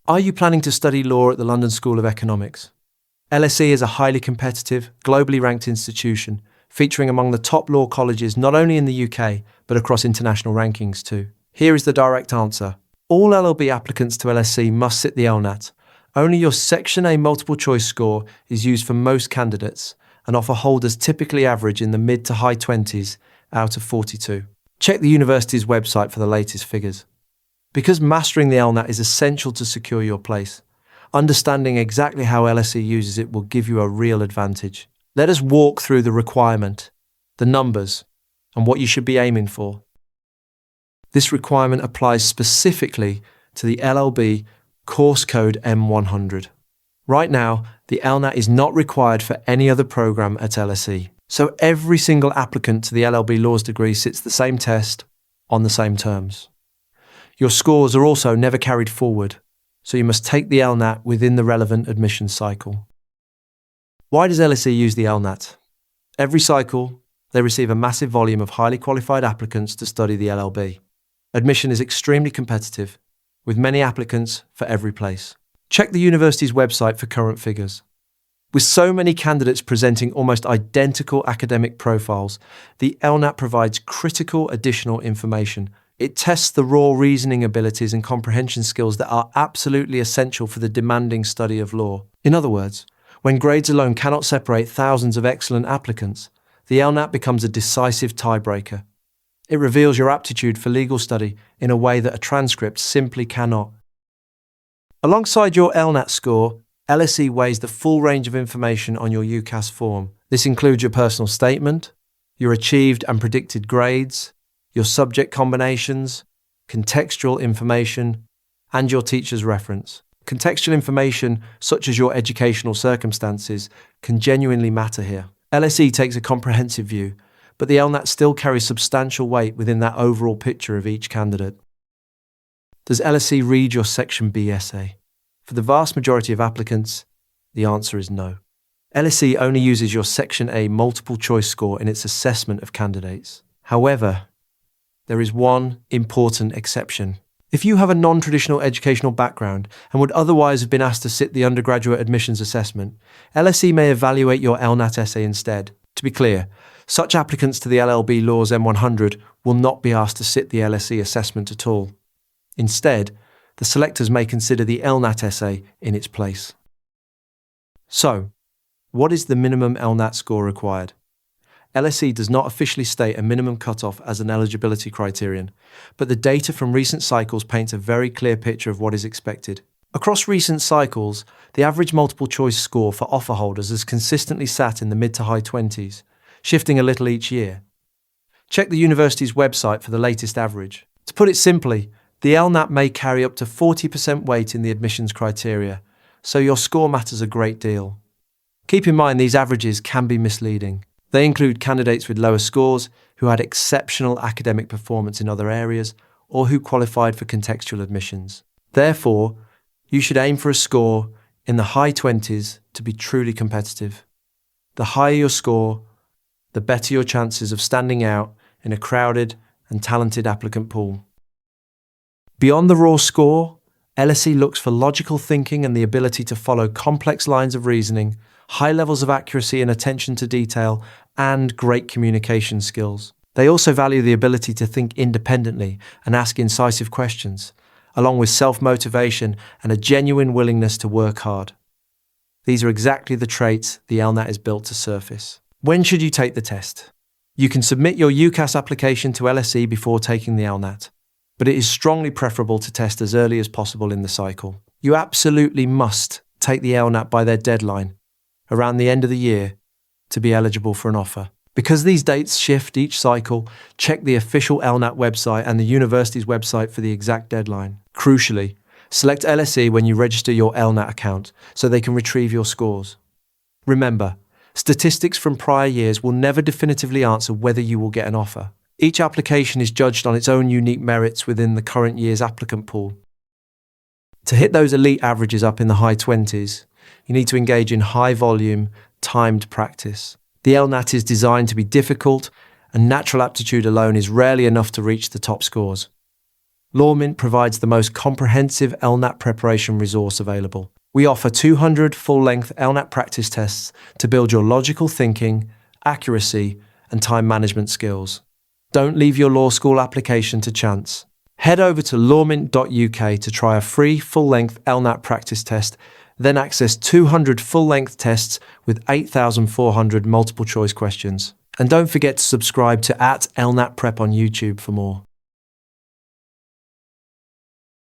Are you planning to study law at the London School of Economics? LSE is a highly competitive, globally ranked institution, featuring among the top law colleges not only in the UK, but across international rankings too. Here is the direct answer. All LLB applicants to LSE must sit the LNAT. Only your Section A multiple choice score is used for most candidates, and offer holders typically average in the mid to high 20s out of 42. Check the university's website for the latest figures. Because mastering the LNAT is essential to secure your place, understanding exactly how LSE uses it will give you a real advantage. Let us walk through the requirement, the numbers, and what you should be aiming for. This requirement applies specifically to the LLB course code M100. Right now, the LNAT is not required for any other program at LSE. So every single applicant to the LLB Laws degree sits the same test on the same terms. Your scores are also never carried forward, so you must take the LNAT within the relevant admissions cycle. Why does LSE use the LNAT? Every cycle, they receive a massive volume of highly qualified applicants to study the LLB. Admission is extremely competitive, with many applicants for every place. Check the university's website for current figures. With so many candidates presenting almost identical academic profiles, the LNAT provides critical additional information. It tests the raw reasoning abilities and comprehension skills that are absolutely essential for the demanding study of law. In other words, when grades alone cannot separate thousands of excellent applicants, the LNAT becomes a decisive tiebreaker. It reveals your aptitude for legal study in a way that a transcript simply cannot. Alongside your LNAT score, LSE weighs the full range of information on your UCAS form. This includes your personal statement, your achieved and predicted grades, your subject combinations, contextual information, and your teacher's reference. Contextual information, such as your educational circumstances, can genuinely matter here. LSE takes a comprehensive view, but the LNAT still carries substantial weight within that overall picture of each candidate. Does LSE read your Section B essay? For the vast majority of applicants, the answer is no. LSE only uses your Section A multiple choice score in its assessment of candidates. However, there is one important exception. If you have a non-traditional educational background and would otherwise have been asked to sit the undergraduate admissions assessment, LSE may evaluate your LNAT essay instead. To be clear, such applicants to the LLB Laws M100 will not be asked to sit the LSE assessment at all. Instead, the selectors may consider the LNAT essay in its place. So, what is the minimum LNAT score required? LSE does not officially state a minimum cutoff as an eligibility criterion, but the data from recent cycles paints a very clear picture of what is expected. Across recent cycles, the average multiple choice score for offer holders has consistently sat in the mid to high 20s, shifting a little each year. Check the university's website for the latest average. To put it simply, the LNAT may carry up to 40% weight in the admissions criteria, so your score matters a great deal. Keep in mind these averages can be misleading. They include candidates with lower scores who had exceptional academic performance in other areas or who qualified for contextual admissions. Therefore, you should aim for a score in the high 20s to be truly competitive. The higher your score, the better your chances of standing out in a crowded and talented applicant pool. Beyond the raw score, LSE looks for logical thinking and the ability to follow complex lines of reasoning, high levels of accuracy and attention to detail, and great communication skills. They also value the ability to think independently and ask incisive questions, along with self-motivation and a genuine willingness to work hard. These are exactly the traits the LNAT is built to surface. When should you take the test? You can submit your UCAS application to LSE before taking the LNAT, but it is strongly preferable to test as early as possible in the cycle. You absolutely must take the LNAT by their deadline, around the end of the year, to be eligible for an offer. Because these dates shift each cycle, check the official LNAT website and the university's website for the exact deadline. Crucially, select LSE when you register your LNAT account so they can retrieve your scores. Remember, statistics from prior years will never definitively answer whether you will get an offer. Each application is judged on its own unique merits within the current year's applicant pool. To hit those elite averages up in the high 20s, you need to engage in high-volume, timed practice. The LNAT is designed to be difficult, and natural aptitude alone is rarely enough to reach the top scores. LawMint provides the most comprehensive LNAT preparation resource available. We offer 200 full-length LNAT practice tests to build your logical thinking, accuracy, and time management skills. Don't leave your law school application to chance. Head over to lawmint.uk to try a free full-length LNAT practice test, then access 200 full-length tests with 8,400 multiple-choice questions. And don't forget to subscribe to @LNAT Prep on YouTube for more.